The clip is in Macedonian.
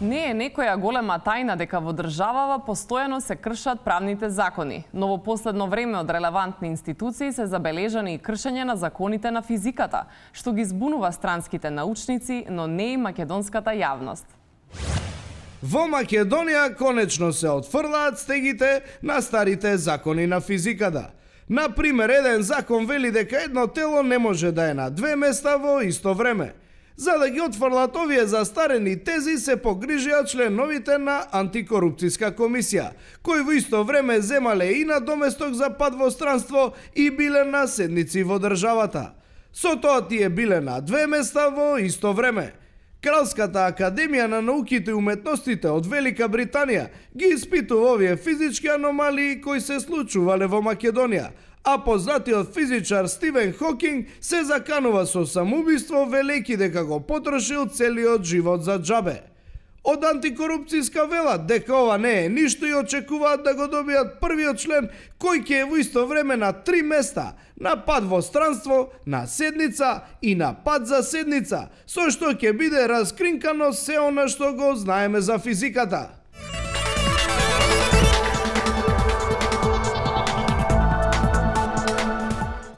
Не е некоја голема тајна дека во државава постојано се кршат правните закони, но во последно време од релевантни институции се забележани и кршење на законите на физиката, што ги збунува странските научници, но не и македонската јавност. Во Македонија конечно се отфрлаат стегите на старите закони на физиката. Например, еден закон вели дека едно тело не може да е на две места во исто време. За да ги отфрлат овие застарени тези се погрижија членовите на антикорупцијска комисија, кои во исто време земале и на доместок за пат во странство и биле на седници во државата. Со тоа тие биле на две места во исто време. Кралската академија на науките и уметностите од Велика Британија ги испитува овие физички аномалии кои се случувале во Македонија, а познатиот физичар Стивен Хокинг се заканува со самоубиство велејќи дека го потрошил целиот живот за џабе. Од антикорупцијска велат дека ова не е ништо и очекуваат да го добијат првиот член кој ќе е во исто време на три места, на пат во странство, на седница и на пат за седница, со што ќе биде раскринкано се она што го знаеме за физиката.